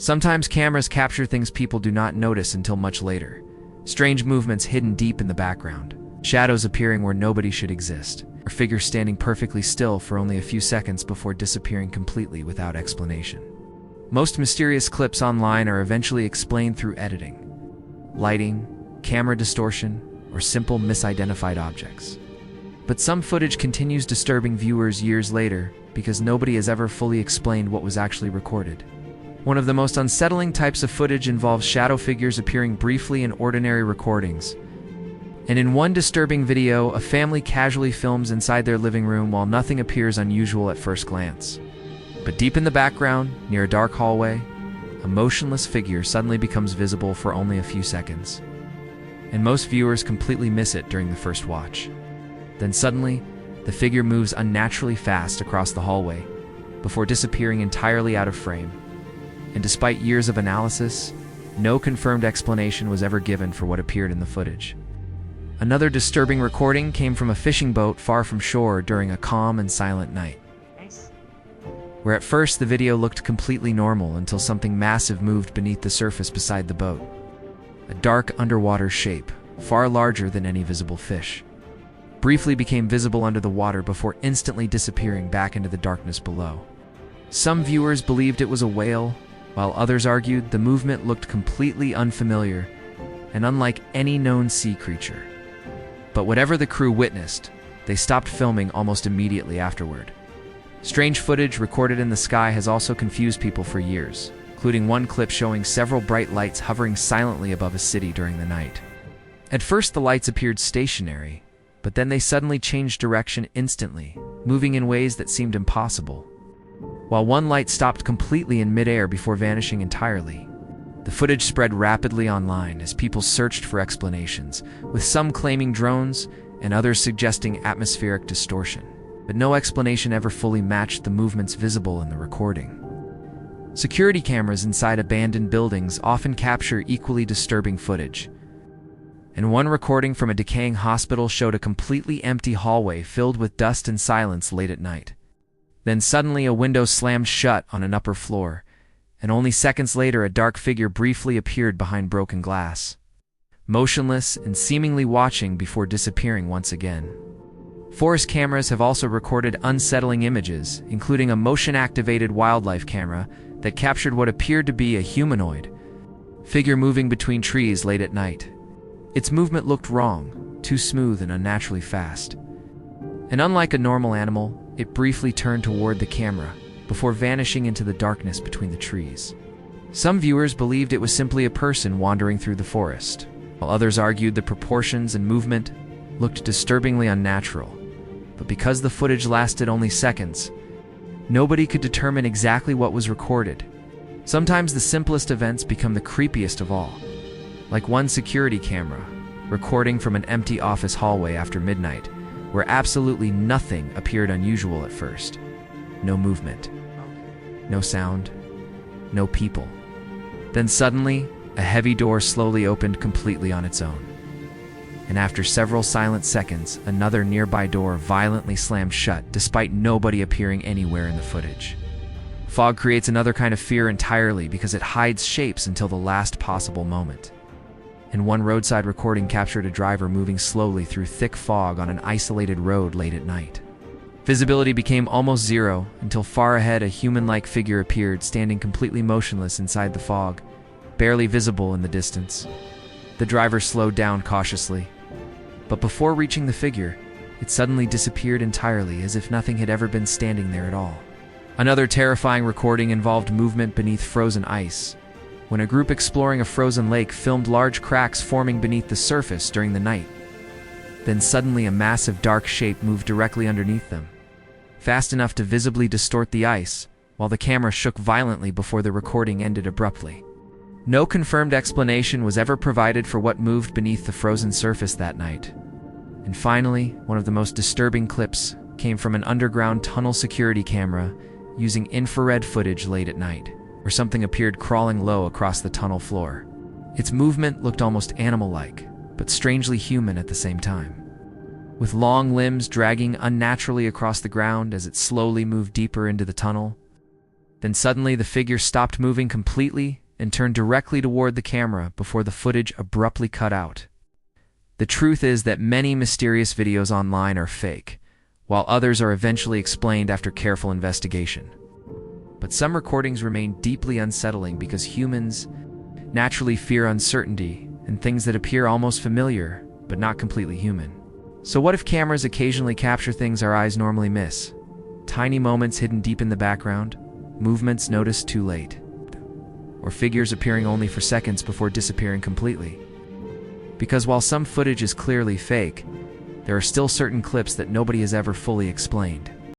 Sometimes cameras capture things people do not notice until much later. Strange movements hidden deep in the background, shadows appearing where nobody should exist, or figures standing perfectly still for only a few seconds before disappearing completely without explanation. Most mysterious clips online are eventually explained through editing, lighting, camera distortion, or simple misidentified objects. But some footage continues disturbing viewers years later because nobody has ever fully explained what was actually recorded. One of the most unsettling types of footage involves shadow figures appearing briefly in ordinary recordings. And in one disturbing video, a family casually films inside their living room while nothing appears unusual at first glance. But deep in the background, near a dark hallway, a motionless figure suddenly becomes visible for only a few seconds. And most viewers completely miss it during the first watch. Then suddenly, the figure moves unnaturally fast across the hallway before disappearing entirely out of frame. And despite years of analysis, no confirmed explanation was ever given for what appeared in the footage. Another disturbing recording came from a fishing boat far from shore during a calm and silent night, where at first the video looked completely normal until something massive moved beneath the surface beside the boat. A dark underwater shape, far larger than any visible fish, briefly became visible under the water before instantly disappearing back into the darkness below. Some viewers believed it was a whale, while others argued the movement looked completely unfamiliar and unlike any known sea creature. But whatever the crew witnessed, they stopped filming almost immediately afterward. Strange footage recorded in the sky has also confused people for years, including one clip showing several bright lights hovering silently above a city during the night. At first the lights appeared stationary, but then they suddenly changed direction instantly, moving in ways that seemed impossible. While one light stopped completely in midair before vanishing entirely. The footage spread rapidly online as people searched for explanations, with some claiming drones and others suggesting atmospheric distortion. But no explanation ever fully matched the movements visible in the recording. Security cameras inside abandoned buildings often capture equally disturbing footage. And one recording from a decaying hospital showed a completely empty hallway filled with dust and silence late at night. Then suddenly a window slammed shut on an upper floor, and only seconds later a dark figure briefly appeared behind broken glass, motionless and seemingly watching before disappearing once again. Forest cameras have also recorded unsettling images, including a motion-activated wildlife camera that captured what appeared to be a humanoid figure moving between trees late at night. Its movement looked wrong, too smooth and unnaturally fast. And unlike a normal animal, it briefly turned toward the camera before vanishing into the darkness between the trees. Some viewers believed it was simply a person wandering through the forest, while others argued the proportions and movement looked disturbingly unnatural. But because the footage lasted only seconds, nobody could determine exactly what was recorded. Sometimes the simplest events become the creepiest of all, like one security camera recording from an empty office hallway after midnight, where absolutely nothing appeared unusual at first. No movement, no sound, no people. Then suddenly, a heavy door slowly opened completely on its own. And after several silent seconds, another nearby door violently slammed shut, despite nobody appearing anywhere in the footage. Fog creates another kind of fear entirely because it hides shapes until the last possible moment. And one roadside recording captured a driver moving slowly through thick fog on an isolated road late at night. Visibility became almost zero until far ahead a human-like figure appeared, standing completely motionless inside the fog, barely visible in the distance. The driver slowed down cautiously, but before reaching the figure, it suddenly disappeared entirely, as if nothing had ever been standing there at all. Another terrifying recording involved movement beneath frozen ice, when a group exploring a frozen lake filmed large cracks forming beneath the surface during the night. Then suddenly a massive dark shape moved directly underneath them, fast enough to visibly distort the ice, while the camera shook violently before the recording ended abruptly. No confirmed explanation was ever provided for what moved beneath the frozen surface that night. And finally, one of the most disturbing clips came from an underground tunnel security camera using infrared footage late at night, where something appeared crawling low across the tunnel floor. Its movement looked almost animal-like, but strangely human at the same time, with long limbs dragging unnaturally across the ground as it slowly moved deeper into the tunnel. Then suddenly the figure stopped moving completely and turned directly toward the camera before the footage abruptly cut out. The truth is that many mysterious videos online are fake, while others are eventually explained after careful investigation. But some recordings remain deeply unsettling because humans naturally fear uncertainty and things that appear almost familiar, but not completely human. So what if cameras occasionally capture things our eyes normally miss? Tiny moments hidden deep in the background, movements noticed too late, or figures appearing only for seconds before disappearing completely. Because while some footage is clearly fake, there are still certain clips that nobody has ever fully explained.